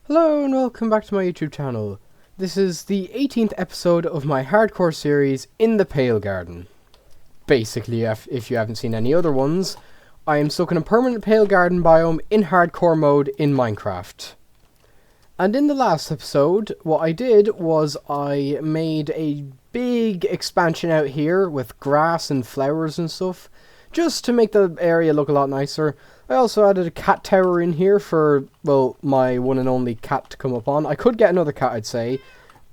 Hello and welcome back to my YouTube channel. This is the 18th episode of my hardcore series in the Pale Garden. Basically, if you haven't seen any other ones, I am stuck in a permanent Pale Garden biome in hardcore mode in Minecraft. And in the last episode, what I did was I made a big expansion out here with grass and flowers and stuff, just to make the area look a lot nicer. I also added a cat tower in here for, well, my one and only cat to come up on. I could get another cat, I'd say,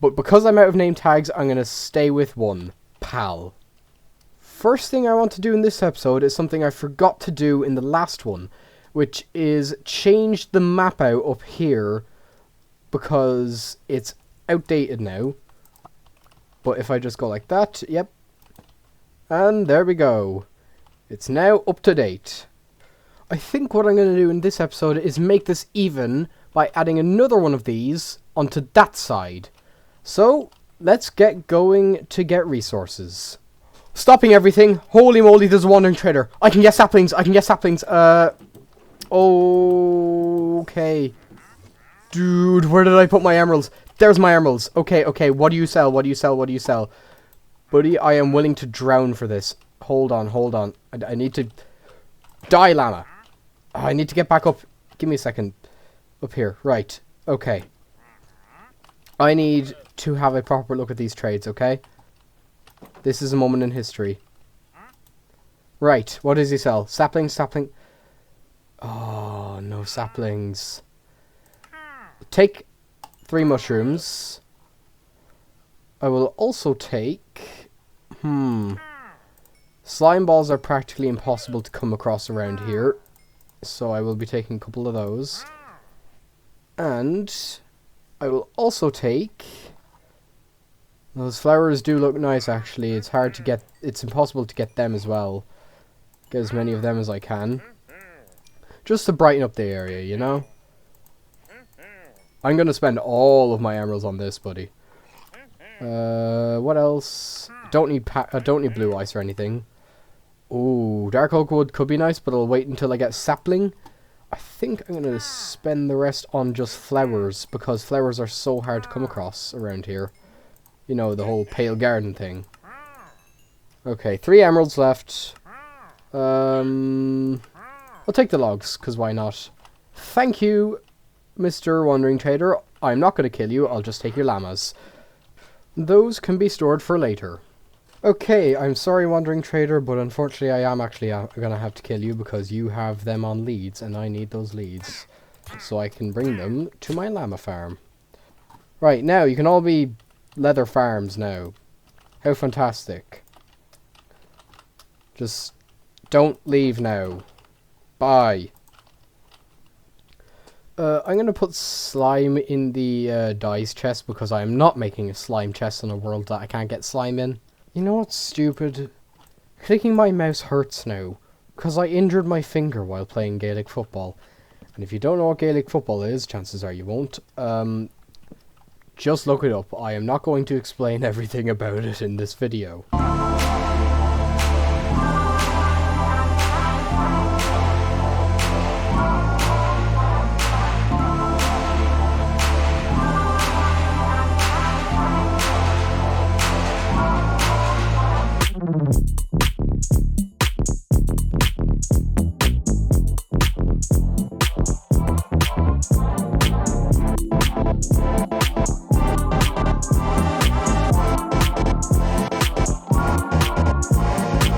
but because I'm out of name tags, I'm going to stay with one. Pal. First thing I want to do in this episode is something I forgot to do in the last one, which is change the map out up here, because it's outdated now. But if I just go like that, yep. And there we go. It's now up to date. I think what I'm going to do in this episode is make this even by adding another one of these onto that side. So, let's get going to get resources. Stopping everything. Holy moly, there's a wandering trader. I can get saplings. Okay. Dude, where did I put my emeralds? There's my emeralds. Okay. What do you sell? Buddy, I am willing to drown for this. Hold on. I need to... Die, llama. I need to get back up. Give me a second. Up here. Right. Okay. I need to have a proper look at these trades, okay? This is a moment in history. Right. What does he sell? Sapling. Oh, no saplings. Take 3 mushrooms. I will also take... Slime balls are practically impossible to come across around here, so I will be taking a couple of those. And I will also take... Those flowers do look nice, actually. It's hard to get... It's impossible to get them as well. Get as many of them as I can. Just to brighten up the area, you know? I'm going to spend all of my emeralds on this, buddy. What else? Don't need blue ice or anything. Ooh, dark oak wood could be nice, but I'll wait until I get sapling. I think I'm going to spend the rest on just flowers, because flowers are so hard to come across around here. You know, the whole Pale Garden thing. Okay, 3 emeralds left. I'll take the logs, because why not? Thank you, Mr. Wandering Trader. I'm not going to kill you, I'll just take your llamas. Those can be stored for later. Okay, I'm sorry, Wandering Trader, but unfortunately I am actually going to have to kill you because you have them on leads, and I need those leads so I can bring them to my llama farm. Right, now, you can all be leather farms now. How fantastic. Just don't leave now. Bye. I'm going to put slime in the dyes chest because I am not making a slime chest in a world that I can't get slime in. You know what's stupid? Clicking my mouse hurts now, because I injured my finger while playing Gaelic football. And if you don't know what Gaelic football is, chances are you won't. Just look it up. I am not going to explain everything about it in this video.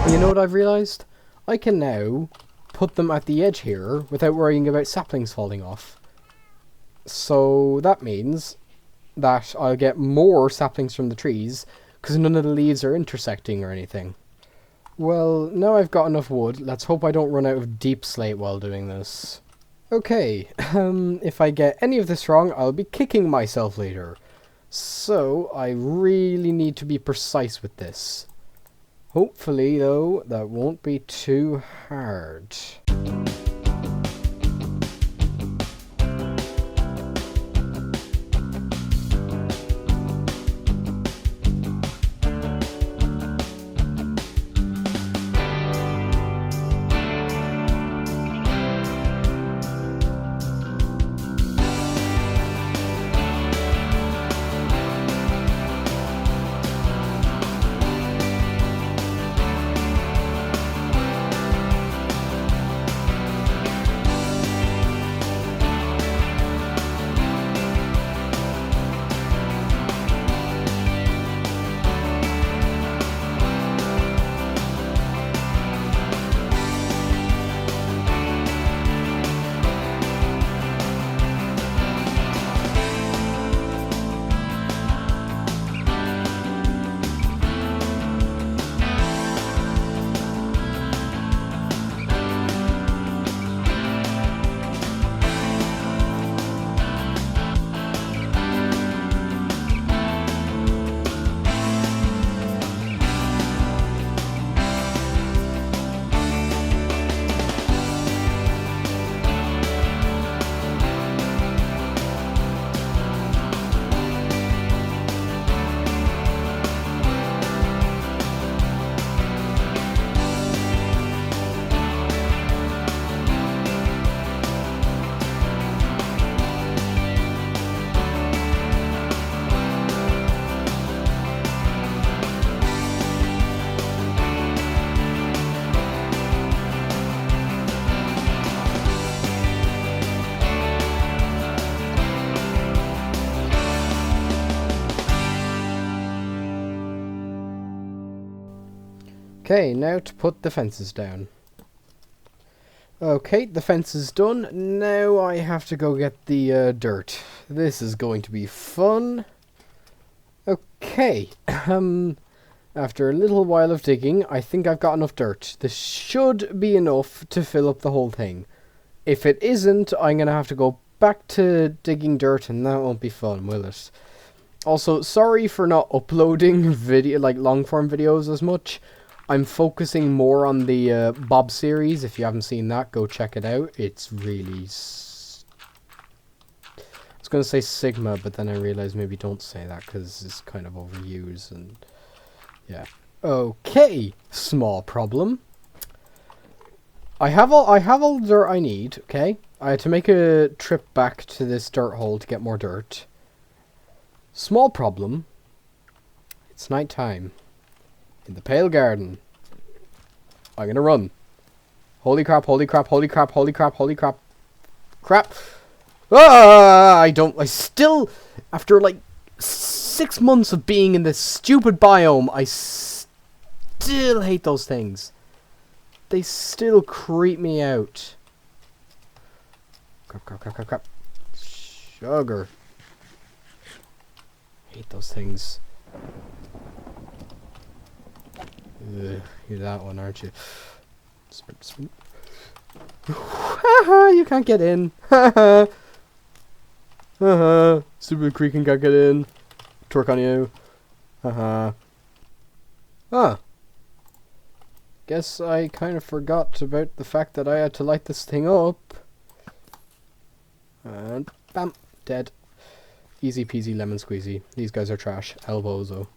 You know what I've realised? I can now put them at the edge here without worrying about saplings falling off. So that means that I'll get more saplings from the trees because none of the leaves are intersecting or anything. Well, now I've got enough wood, let's hope I don't run out of deep slate while doing this. Okay, if I get any of this wrong, I'll be kicking myself later. So, I really need to be precise with this. Hopefully, though, that won't be too hard. Okay, now to put the fences down. Okay, the fence is done. Now I have to go get the dirt. This is going to be fun. Okay, after a little while of digging, I think I've got enough dirt. This should be enough to fill up the whole thing. If it isn't, I'm going to have to go back to digging dirt, and that won't be fun, will it? Also, sorry for not uploading long-form videos as much. I'm focusing more on the Bob series. If you haven't seen that, go check it out. It's really... I was going to say Sigma, but then I realized maybe don't say that because it's kind of overused and... yeah. Okay, small problem. I have all the dirt I need, okay? I had to make a trip back to this dirt hole to get more dirt. Small problem. It's night time. In the Pale Garden. I'm gonna run. Holy crap, holy crap, holy crap, holy crap, holy crap. Crap. Ah! I still, after like 6 months of being in this stupid biome, I still hate those things. They still creep me out. Crap, crap, crap, crap, crap. Sugar. Hate those things. Ugh, you're that one, aren't you? Sprint, sprint. Haha, you can't get in. Haha. Haha. Stupid creaking can't get in. Twerk on you. Haha. Huh. Guess I kind of forgot about the fact that I had to light this thing up. And bam, dead. Easy peasy lemon squeezy. These guys are trash. Elbozo.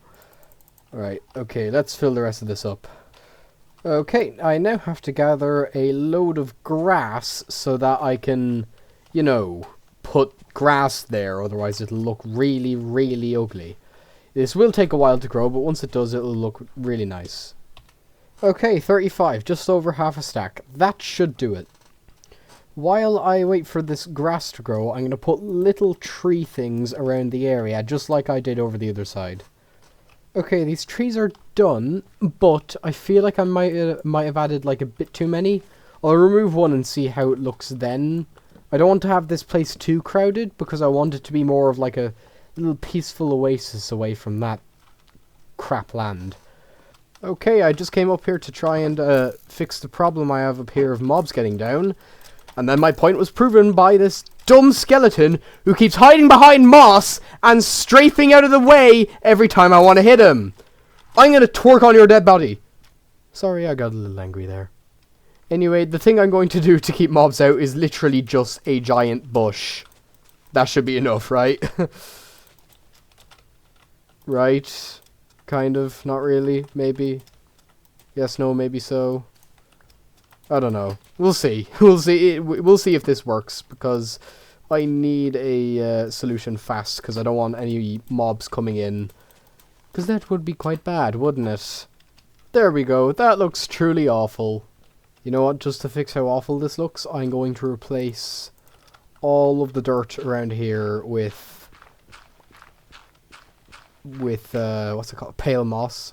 Alright, okay, let's fill the rest of this up. Okay, I now have to gather a load of grass so that I can, you know, put grass there, otherwise it'll look really, really ugly. This will take a while to grow, but once it does, it'll look really nice. Okay, 35, just over half a stack. That should do it. While I wait for this grass to grow, I'm going to put little tree things around the area, just like I did over the other side. Okay, these trees are done, but I feel like I might have added like a bit too many. I'll remove one and see how it looks then. I don't want to have this place too crowded, because I want it to be more of like a little peaceful oasis away from that crap land. Okay, I just came up here to try and fix the problem I have up here of mobs getting down. And then my point was proven by this dumb skeleton who keeps hiding behind moss and strafing out of the way every time I want to hit him. I'm going to twerk on your dead body. Sorry, I got a little angry there. Anyway, the thing I'm going to do to keep mobs out is literally just a giant bush. That should be enough, right? Right. Kind of. Not really. Maybe. Yes, no, maybe so. I don't know. We'll see. We'll see. We'll see if this works, because I need a solution fast, because I don't want any mobs coming in. Because that would be quite bad, wouldn't it? There we go. That looks truly awful. You know what? Just to fix how awful this looks, I'm going to replace all of the dirt around here with what's it called? Pale moss.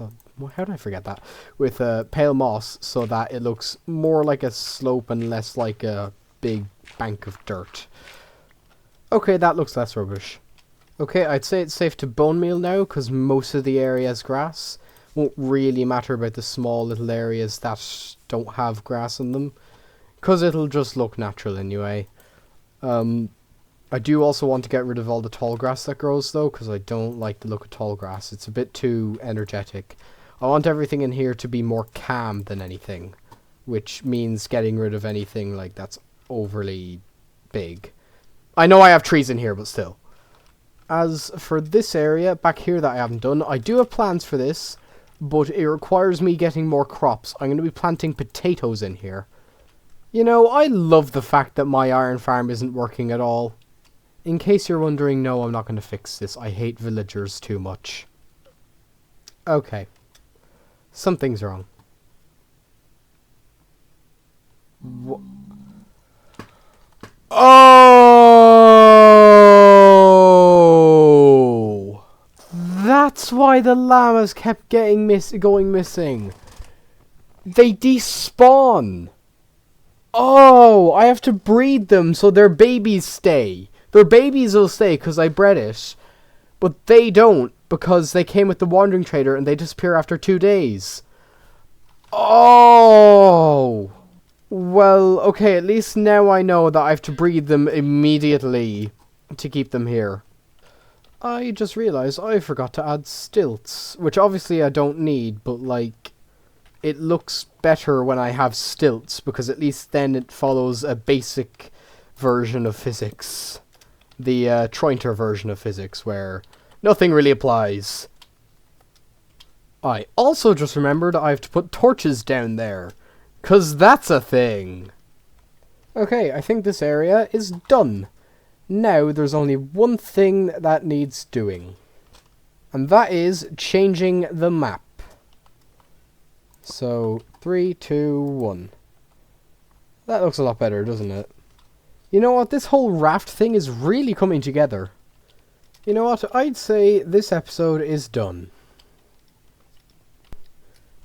How did I forget that? With pale moss, so that it looks more like a slope and less like a big bank of dirt. Okay, that looks less rubbish. Okay, I'd say it's safe to bone meal now, because most of the area is grass. Won't really matter about the small little areas that don't have grass in them, because it'll just look natural anyway. I do also want to get rid of all the tall grass that grows, though, because I don't like the look of tall grass. It's a bit too energetic. I want everything in here to be more calm than anything, which means getting rid of anything like that's overly big. I know I have trees in here, but still. As for this area back here that I haven't done, I do have plans for this, but it requires me getting more crops. I'm going to be planting potatoes in here. You know, I love the fact that my iron farm isn't working at all. In case you're wondering, no, I'm not going to fix this. I hate villagers too much. Okay. Something's wrong. Oh! That's why the llamas kept going missing. They despawn! Oh, I have to breed them so their babies stay. Their babies will stay because I bred it. But they don't because they came with the wandering trader and they disappear after 2 days. Oh! Well, okay, at least now I know that I have to breed them immediately to keep them here. I just realised I forgot to add stilts, which obviously I don't need, but like, it looks better when I have stilts, because at least then it follows a basic version of physics. The Trointer version of physics, where nothing really applies. I also just remembered I have to put torches down there, 'cause that's a thing. Okay, I think this area is done. Now there's only one thing that needs doing. And that is changing the map. So, 3, 2, 1. That looks a lot better, doesn't it? You know what? This whole raft thing is really coming together. You know what? I'd say this episode is done.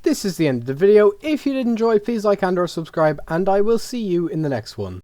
This is the end of the video. If you did enjoy, please like and or subscribe, and I will see you in the next one.